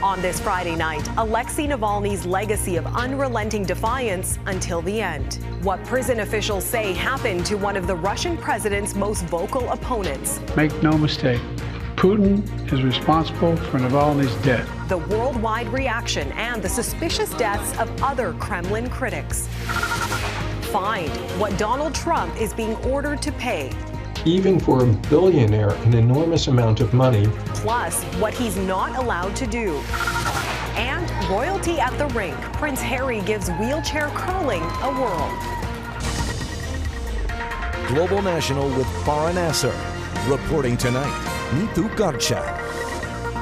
On this Friday night, Alexei Navalny's legacy of unrelenting defiance until the end. What prison officials say happened to one of the Russian president's most vocal opponents. Make no mistake, Putin is responsible for Navalny's death. The worldwide reaction and the suspicious deaths of other Kremlin critics. Find what Donald Trump is being ordered to pay. Even for a billionaire, an enormous amount of money. Plus, what he's not allowed to do. And royalty at the rink. Prince Harry gives wheelchair curling a whirl. Global National with Farah Nasser. Reporting tonight, Nitu Garcha.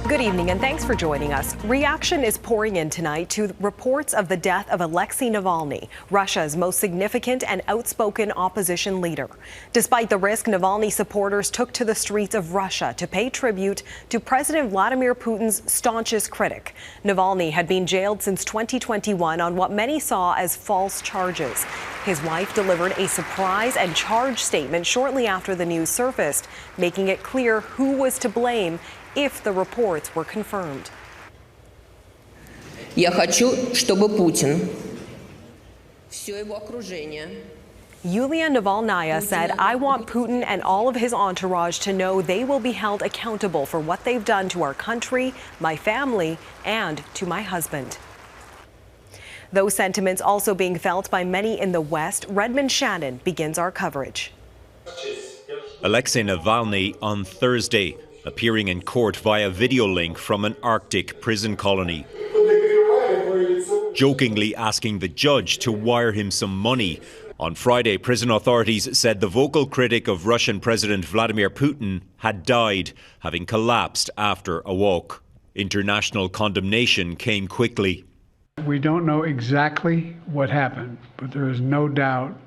Good evening and thanks for joining us. Reaction is pouring in tonight to reports of the death of Alexei Navalny, Russia's most significant and outspoken opposition leader. Despite the risk, Navalny supporters took to the streets of Russia to pay tribute to President Vladimir Putin's staunchest critic. Navalny had been jailed since 2021 on what many saw as false charges. His wife delivered a surprise and charge statement shortly after the news surfaced, making it clear who was to blame if the reports were confirmed. Я хочу, чтобы Путин, все его окружение. Yulia Navalnaya said, "I want Putin and all of his entourage to know they will be held accountable for what they've done to our country, my family, and to my husband." Those sentiments also being felt by many in the West. Redmond Shannon begins our coverage. Alexei Navalny on Thursday, appearing in court via video link from an Arctic prison colony, jokingly asking the judge to wire him some money. On Friday, prison authorities said the vocal critic of Russian President Vladimir Putin had died, having collapsed after a walk. International condemnation came quickly. We don't know exactly what happened, but there is no doubt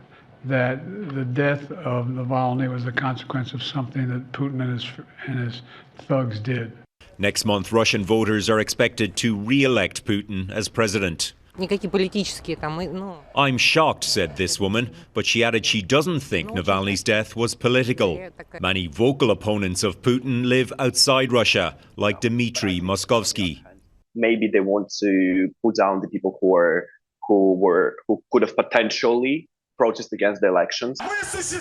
that the death of Navalny was a consequence of something that Putin and his thugs did. Next month, Russian voters are expected to re-elect Putin as president. I'm shocked, said this woman, but she added she doesn't think Navalny's death was political. Many vocal opponents of Putin live outside Russia, like Dmitry Moskovsky. Maybe they want to put down the people who could have potentially protest against the elections.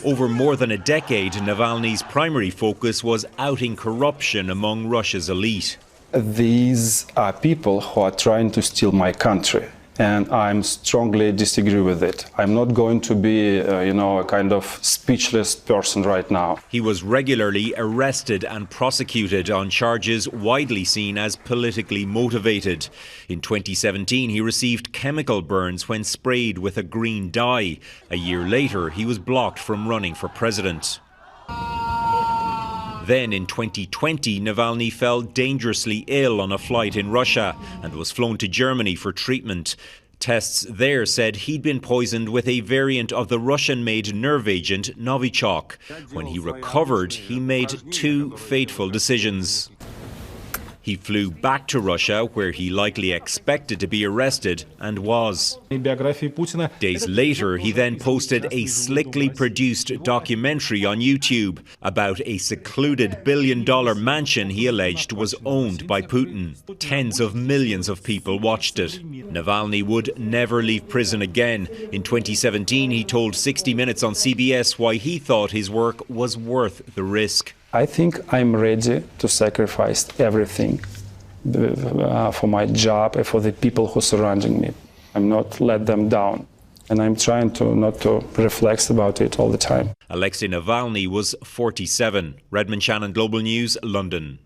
Over more than a decade, Navalny's primary focus was outing corruption among Russia's elite. These are people who are trying to steal my country, and I strongly disagree with it. I'm not going to be, a kind of speechless person right now. He was regularly arrested and prosecuted on charges widely seen as politically motivated. In 2017, he received chemical burns when sprayed with a green dye. A year later, he was blocked from running for president. Then in 2020, Navalny fell dangerously ill on a flight in Russia and was flown to Germany for treatment. Tests there said he'd been poisoned with a variant of the Russian-made nerve agent Novichok. When he recovered, he made two fateful decisions. He flew back to Russia, where he likely expected to be arrested, and was. Days later, he then posted a slickly produced documentary on YouTube about a secluded billion-dollar mansion he alleged was owned by Putin. Tens of millions of people watched it. Navalny would never leave prison again. In 2017, he told 60 Minutes on CBS why he thought his work was worth the risk. I think I'm ready to sacrifice everything for my job and for the people who are surrounding me. I'm not let them down. And I'm trying not to reflect about it all the time. Alexei Navalny was 47. Redmond Shannon, Global News, London.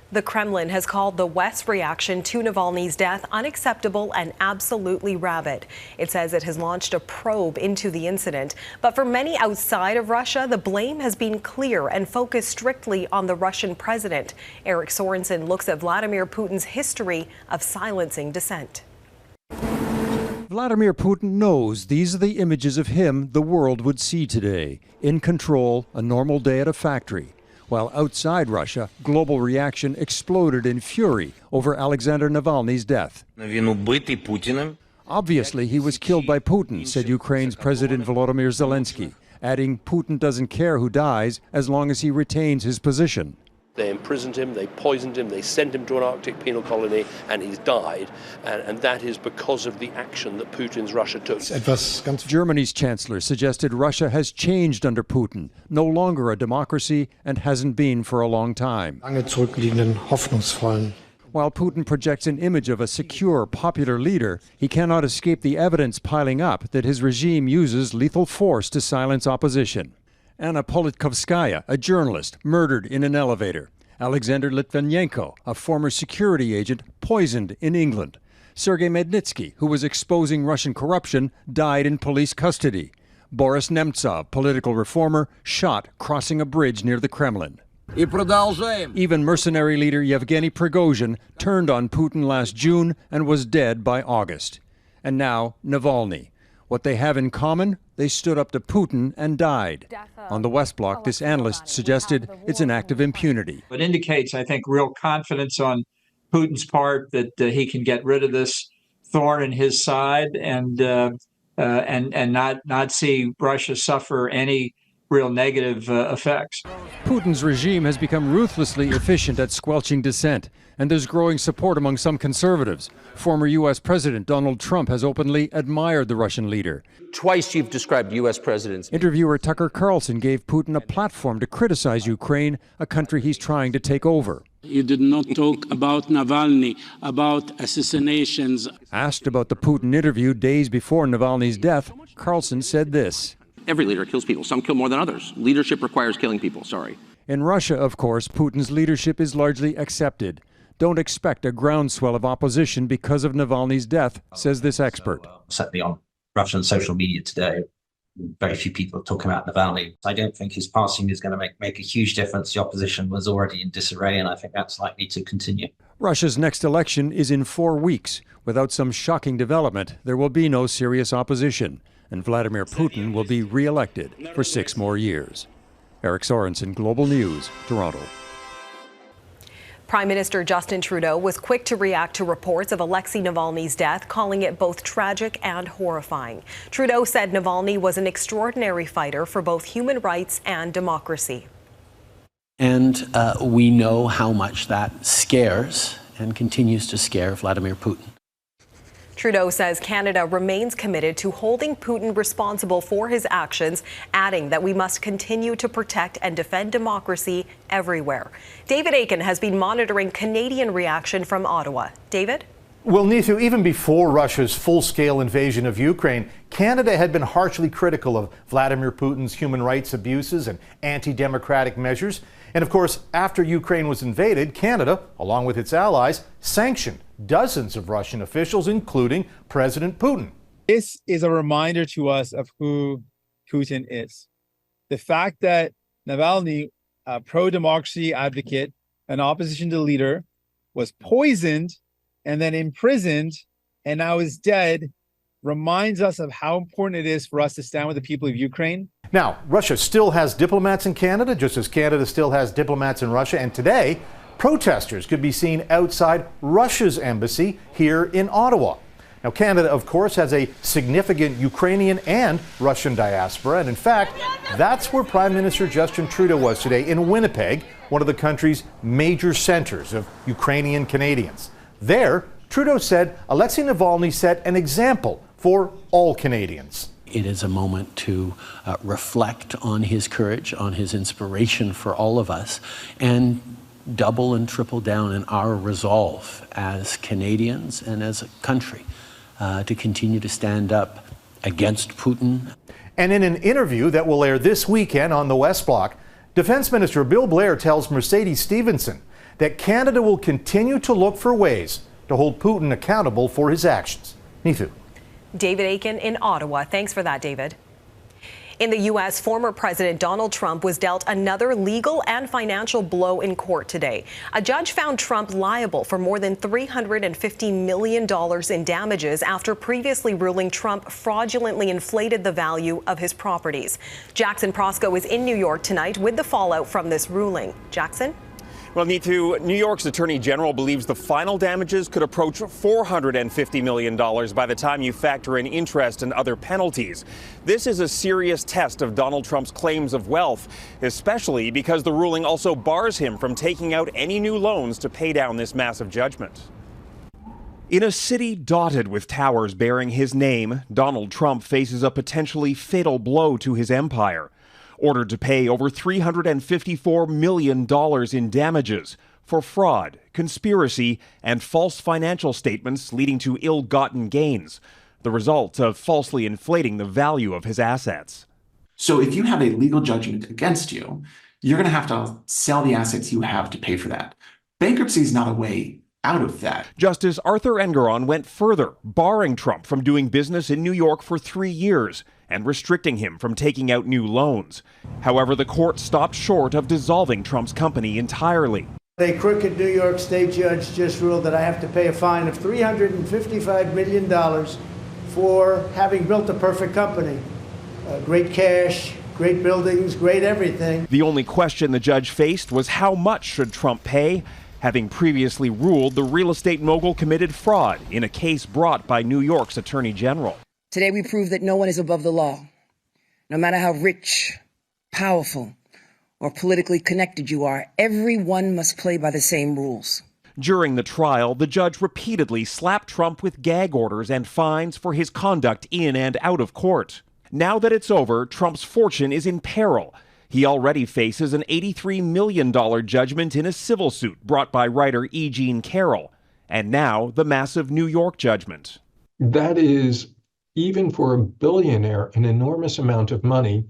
The Kremlin has called the West's reaction to Navalny's death unacceptable and absolutely rabid. It says it has launched a probe into the incident. But for many outside of Russia, the blame has been clear and focused strictly on the Russian president. Eric Sorensen looks at Vladimir Putin's history of silencing dissent. Vladimir Putin knows these are the images of him the world would see today. In control, a normal day at a factory. While outside Russia, global reaction exploded in fury over Alexander Navalny's death. Obviously, he was killed by Putin, said Ukraine's President Volodymyr Zelensky, adding Putin doesn't care who dies as long as he retains his position. They imprisoned him, they poisoned him, they sent him to an Arctic penal colony, and he's died. And that is because of the action that Putin's Russia took. Germany's chancellor suggested Russia has changed under Putin, no longer a democracy and hasn't been for a long time. While Putin projects an image of a secure, popular leader, he cannot escape the evidence piling up that his regime uses lethal force to silence opposition. Anna Politkovskaya, a journalist, murdered in an elevator. Alexander Litvinenko, a former security agent, poisoned in England. Sergei Magnitsky, who was exposing Russian corruption, died in police custody. Boris Nemtsov, political reformer, shot crossing a bridge near the Kremlin. Even mercenary leader Yevgeny Prigozhin turned on Putin last June and was dead by August. And now Navalny. What they have in common? They stood up to Putin and died. On the West Bloc, this analyst suggested it's an act of impunity. It indicates, I think, real confidence on Putin's part that he can get rid of this thorn in his side and not see Russia suffer any real negative effects. Putin's regime has become ruthlessly efficient at squelching dissent, and there's growing support among some conservatives. Former U.S. President Donald Trump has openly admired the Russian leader. Twice you've described U.S. presidents. Interviewer Tucker Carlson gave Putin a platform to criticize Ukraine, a country he's trying to take over. You did not talk about Navalny, about assassinations. Asked about the Putin interview days before Navalny's death, Carlson said this. Every leader kills people. Some kill more than others. Leadership requires killing people. Sorry. In Russia, of course, Putin's leadership is largely accepted. Don't expect a groundswell of opposition because of Navalny's death, says this expert. Certainly on Russian social media today, very few people are talking about Navalny. I don't think his passing is going to make a huge difference. The opposition was already in disarray, and I think that's likely to continue. Russia's next election is in 4 weeks. Without some shocking development, there will be no serious opposition, and Vladimir Putin will be re-elected for 6 more years. Eric Sorensen, Global News, Toronto. Prime Minister Justin Trudeau was quick to react to reports of Alexei Navalny's death, calling it both tragic and horrifying. Trudeau said Navalny was an extraordinary fighter for both human rights and democracy. And we know how much that scares and continues to scare Vladimir Putin. Trudeau says Canada remains committed to holding Putin responsible for his actions, adding that we must continue to protect and defend democracy everywhere. David Akin has been monitoring Canadian reaction from Ottawa. David? Well, Neetu, even before Russia's full-scale invasion of Ukraine, Canada had been harshly critical of Vladimir Putin's human rights abuses and anti-democratic measures. And of course, after Ukraine was invaded, Canada, along with its allies, sanctioned dozens of Russian officials, including President Putin. This is a reminder to us of who Putin is. The fact that Navalny, a pro-democracy advocate, an opposition leader, was poisoned and then imprisoned and now is dead, reminds us of how important it is for us to stand with the people of Ukraine. Now, Russia still has diplomats in Canada, just as Canada still has diplomats in Russia. And today, protesters could be seen outside Russia's embassy here in Ottawa. Now, Canada, of course, has a significant Ukrainian and Russian diaspora. And in fact, that's where Prime Minister Justin Trudeau was today in Winnipeg, one of the country's major centers of Ukrainian Canadians. There, Trudeau said Alexei Navalny set an example for all Canadians. It is a moment to reflect on his courage, on his inspiration for all of us, and double and triple down in our resolve as Canadians and as a country to continue to stand up against Putin. And in an interview that will air this weekend on the West Bloc, Defense Minister Bill Blair tells Mercedes Stephenson that Canada will continue to look for ways to hold Putin accountable for his actions. Neetu. David Akin in Ottawa. Thanks for that, David. In the U.S., former President Donald Trump was dealt another legal and financial blow in court today. A judge found Trump liable for more than $350 million in damages after previously ruling Trump fraudulently inflated the value of his properties. Jackson Prosco is in New York tonight with the fallout from this ruling. Jackson? Well, Neetu, New York's Attorney General believes the final damages could approach $450 million by the time you factor in interest and other penalties. This is a serious test of Donald Trump's claims of wealth, especially because the ruling also bars him from taking out any new loans to pay down this massive judgment. In a city dotted with towers bearing his name, Donald Trump faces a potentially fatal blow to his empire. Ordered to pay over $354 million in damages for fraud, conspiracy, and false financial statements leading to ill-gotten gains, the result of falsely inflating the value of his assets. So if you have a legal judgment against you, you're going to have to sell the assets you have to pay for that. Bankruptcy is not a way out of that. Justice Arthur Engoron went further, barring Trump from doing business in New York for 3 years and restricting him from taking out new loans. However, the court stopped short of dissolving Trump's company entirely. A crooked New York State judge just ruled that I have to pay a fine of $355 million for having built a perfect company. Great cash, great buildings, great everything. The only question the judge faced was how much should Trump pay, having previously ruled the real estate mogul committed fraud in a case brought by New York's Attorney General. Today we prove that no one is above the law. No matter how rich, powerful, or politically connected you are, everyone must play by the same rules. During the trial, the judge repeatedly slapped Trump with gag orders and fines for his conduct in and out of court. Now that it's over, Trump's fortune is in peril. He already faces an $83 million judgment in a civil suit brought by writer E. Jean Carroll, and now the massive New York judgment. That is, even for a billionaire, an enormous amount of money,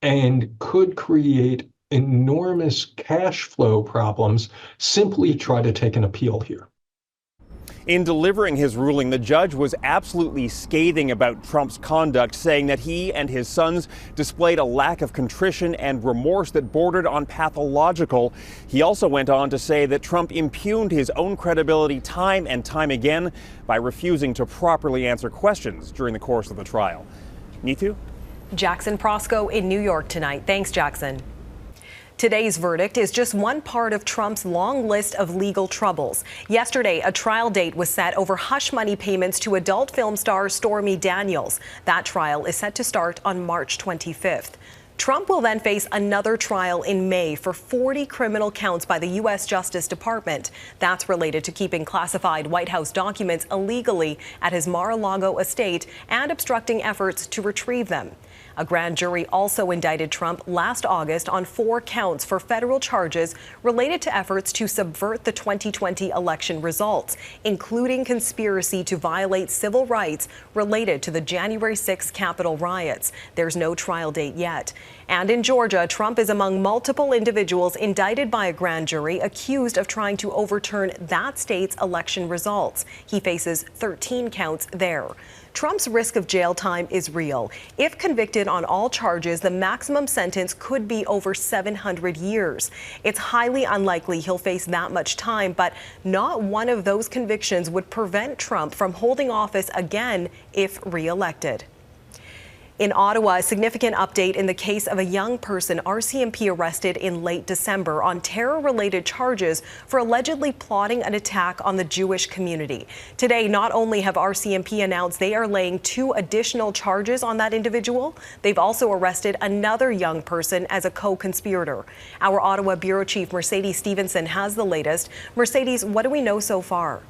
and could create enormous cash flow problems. Simply try to take an appeal here. In delivering his ruling, the judge was absolutely scathing about Trump's conduct, saying that he and his sons displayed a lack of contrition and remorse that bordered on pathological. He also went on to say that Trump impugned his own credibility time and time again by refusing to properly answer questions during the course of the trial. Neetu? Jackson Prosco in New York tonight. Thanks, Jackson. Today's verdict is just one part of Trump's long list of legal troubles. Yesterday, a trial date was set over hush money payments to adult film star Stormy Daniels. That trial is set to start on March 25th. Trump will then face another trial in May for 40 criminal counts by the U.S. Justice Department. That's related to keeping classified White House documents illegally at his Mar-a-Lago estate and obstructing efforts to retrieve them. A grand jury also indicted Trump last August on 4 counts for federal charges related to efforts to subvert the 2020 election results, including conspiracy to violate civil rights related to the January 6 Capitol riots. There's no trial date yet. And in Georgia, Trump is among multiple individuals indicted by a grand jury accused of trying to overturn that state's election results. He faces 13 counts there. Trump's risk of jail time is real. If convicted on all charges, the maximum sentence could be over 700 years. It's highly unlikely he'll face that much time, but not one of those convictions would prevent Trump from holding office again if reelected. In Ottawa, a significant update in the case of a young person RCMP arrested in late December on terror-related charges for allegedly plotting an attack on the Jewish community. Today, not only have RCMP announced they are laying 2 additional charges on that individual, they've also arrested another young person as a co-conspirator. Our Ottawa Bureau Chief Mercedes Stevenson has the latest. Mercedes, what do we know so far?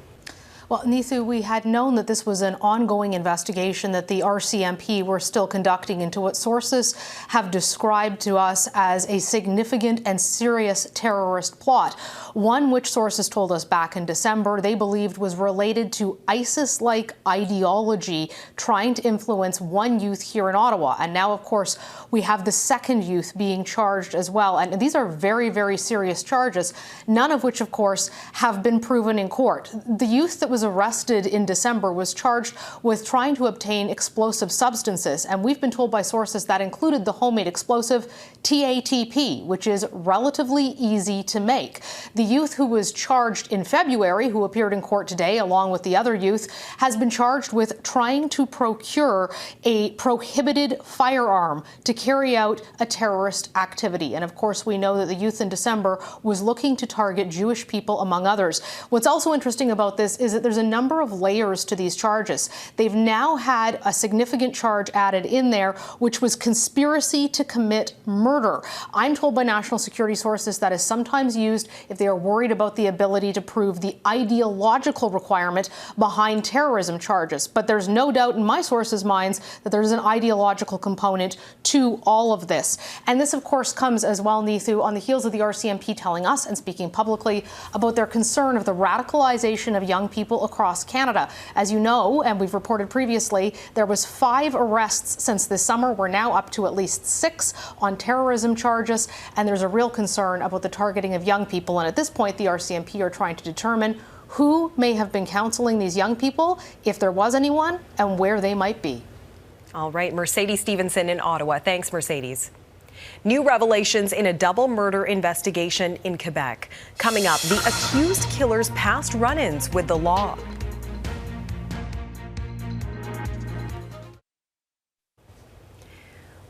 Well, Neetu, we had known that this was an ongoing investigation that the RCMP were still conducting into what sources have described to us as a significant and serious terrorist plot. One which sources told us back in December they believed was related to ISIS-like ideology trying to influence one youth here in Ottawa. And now, of course, we have the second youth being charged as well. And these are very, very serious charges, none of which, of course, have been proven in court. The youth that was arrested in December was charged with trying to obtain explosive substances. And we've been told by sources that included the homemade explosive TATP, which is relatively easy to make. The The youth who was charged in February, who appeared in court today, along with the other youth, has been charged with trying to procure a prohibited firearm to carry out a terrorist activity. And of course, we know that the youth in December was looking to target Jewish people, among others. What's also interesting about this is that there's a number of layers to these charges. They've now had a significant charge added in there, which was conspiracy to commit murder. I'm told by national security sources that is sometimes used if they are worried about the ability to prove the ideological requirement behind terrorism charges. But there's no doubt in my sources' minds that there's an ideological component to all of this. And this, of course, comes as well, Neithu, on the heels of the RCMP telling us and speaking publicly about their concern of the radicalization of young people across Canada. As you know, and we've reported previously, there was 5 arrests since this summer. We're now up to at least 6 on terrorism charges, and there's a real concern about the targeting of young people. And at this point, the RCMP are trying to determine who may have been counseling these young people, if there was anyone, and where they might be. All right, Mercedes Stevenson in Ottawa. Thanks, Mercedes. New revelations in a double murder investigation in Quebec. Coming up, the accused killer's past run-ins with the law.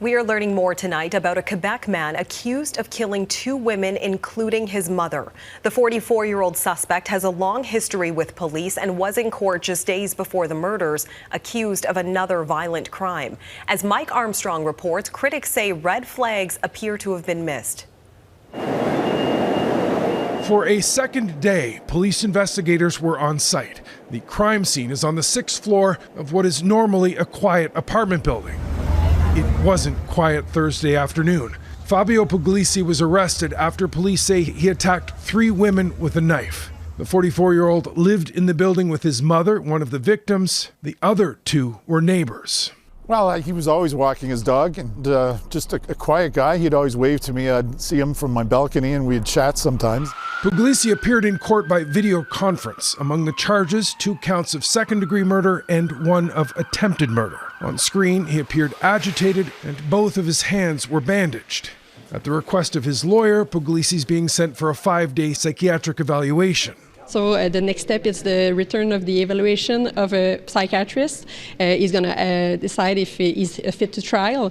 We are learning more tonight about a Quebec man accused of killing 2 women, including his mother. The 44-year-old suspect has a long history with police and was in court just days before the murders, accused of another violent crime. As Mike Armstrong reports, critics say red flags appear to have been missed. For a second day, police investigators were on site. The crime scene is on the 6th floor of what is normally a quiet apartment building. It wasn't quiet Thursday afternoon. Fabio Puglisi was arrested after police say he attacked 3 women with a knife. The 44-year-old lived in the building with his mother, one of the victims. The other 2 were neighbors. Well, he was always walking his dog, and just a quiet guy. He'd always wave to me. I'd see him from my balcony, and we'd chat sometimes. Puglisi appeared in court by video conference. Among the charges, 2 counts of second-degree murder and 1 of attempted murder. On screen, he appeared agitated, and both of his hands were bandaged. At the request of his lawyer, Puglisi is being sent for a 5-day psychiatric evaluation. So the next step is the return of the evaluation of a psychiatrist. He's going to decide if he's fit to trial.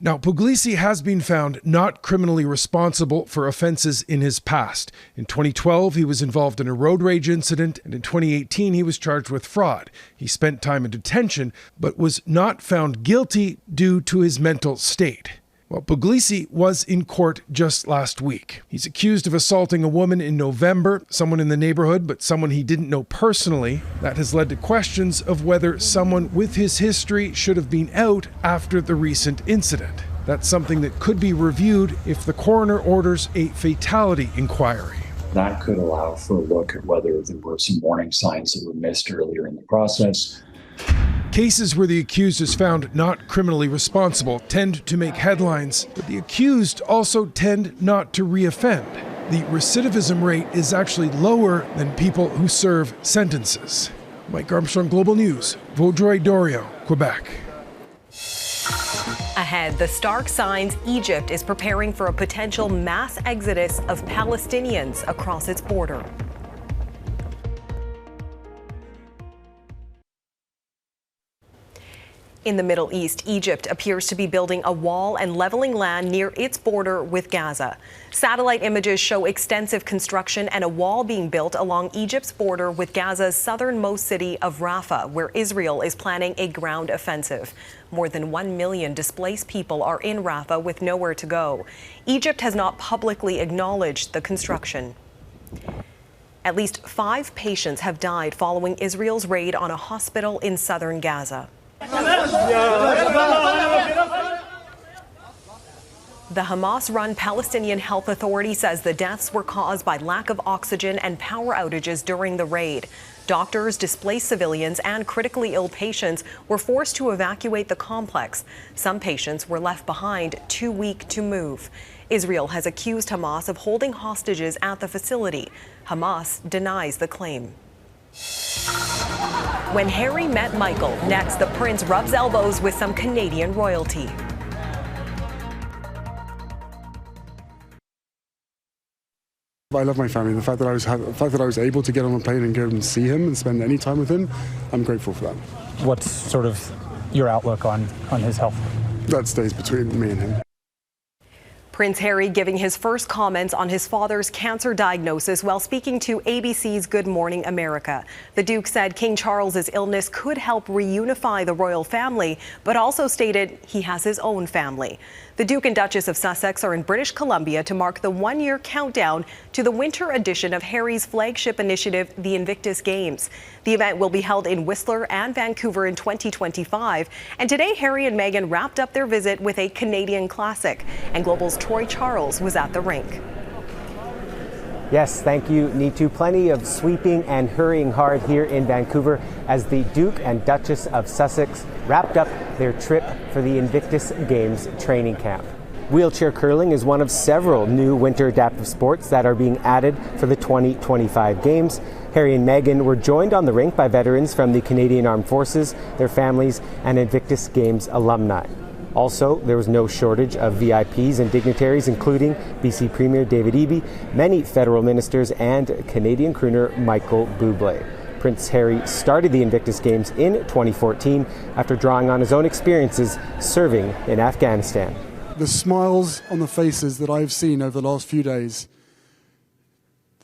Now, Puglisi has been found not criminally responsible for offenses in his past. In 2012, he was involved in a road rage incident, and in 2018, he was charged with fraud. He spent time in detention, but was not found guilty due to his mental state. Well, Puglisi was in court just last week. He's accused of assaulting a woman in November, someone in the neighborhood, but someone he didn't know personally. That has led to questions of whether someone with his history should have been out after the recent incident. That's something that could be reviewed if the coroner orders a fatality inquiry. That could allow for a look at whether there were some warning signs that were missed earlier in the process. Cases where the accused is found not criminally responsible tend to make headlines, but the accused also tend not to reoffend. The recidivism rate is actually lower than people who serve sentences. Mike Armstrong, Global News, Vaudreuil-Dorion, Quebec. Ahead, the stark signs Egypt is preparing for a potential mass exodus of Palestinians across its border. In the Middle East, Egypt appears to be building a wall and leveling land near its border with Gaza. Satellite images show extensive construction and a wall being built along Egypt's border with Gaza's southernmost city of Rafah, where Israel is planning a ground offensive. More than 1 million displaced people are in Rafah with nowhere to go. Egypt has not publicly acknowledged the construction. At least 5 patients have died following Israel's raid on a hospital in southern Gaza. The Hamas-run Palestinian Health Authority says the deaths were caused by lack of oxygen and power outages during the raid. Doctors, displaced civilians, and critically ill patients were forced to evacuate the complex. Some patients were left behind, too weak to move. Israel has accused Hamas of holding hostages at the facility. Hamas denies the claim. When Harry met Michael, next the prince rubs elbows with some Canadian royalty. I love my family. The fact that I was able to get on a plane and go and see him and spend any time with him, I'm grateful for that. What's sort of your outlook on his health? That stays between me and him. Prince Harry giving his first comments on his father's cancer diagnosis while speaking to ABC's Good Morning America. The Duke said King Charles's illness could help reunify the royal family, but also stated he has his own family. The Duke and Duchess of Sussex are in British Columbia to mark the one-year countdown to the winter edition of Harry's flagship initiative, the Invictus Games. The event will be held in Whistler and Vancouver in 2025. And today, Harry and Meghan wrapped up their visit with a Canadian classic. And Global's Troy Charles was at the rink. Yes, thank you, Neetu. Plenty of sweeping and hurrying hard here in Vancouver as the Duke and Duchess of Sussex wrapped up their trip for the Invictus Games training camp. Wheelchair curling is one of several new winter adaptive sports that are being added for the 2025 Games. Harry and Meghan were joined on the rink by veterans from the Canadian Armed Forces, their families, and Invictus Games alumni. Also, there was no shortage of VIPs and dignitaries, including BC Premier David Eby, many federal ministers, and Canadian crooner Michael Bublé. Prince Harry started the Invictus Games in 2014 after drawing on his own experiences serving in Afghanistan. The smiles on the faces that I've seen over the last few days,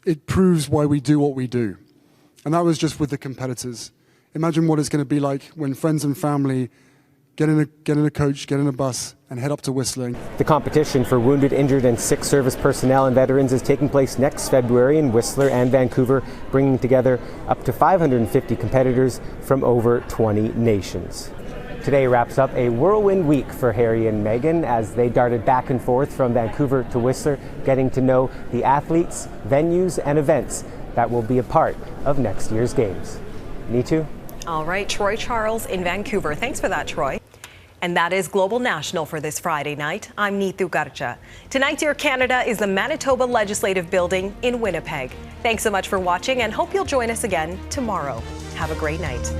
it proves why we do what we do. And that was just with the competitors. Imagine what it's going to be like when friends and family get in a coach, get in a bus, and head up to Whistler. The competition for wounded, injured, and sick service personnel and veterans is taking place next February in Whistler and Vancouver, bringing together up to 550 competitors from over 20 nations. Today wraps up a whirlwind week for Harry and Meghan as they darted back and forth from Vancouver to Whistler, getting to know the athletes, venues, and events that will be a part of next year's Games. Neetu? All right, Troy Charles in Vancouver. Thanks for that, Troy. And that is Global National for this Friday night. I'm Neetu Garcha. Tonight's Your Canada is the Manitoba Legislative Building in Winnipeg. Thanks so much for watching and hope you'll join us again tomorrow. Have a great night.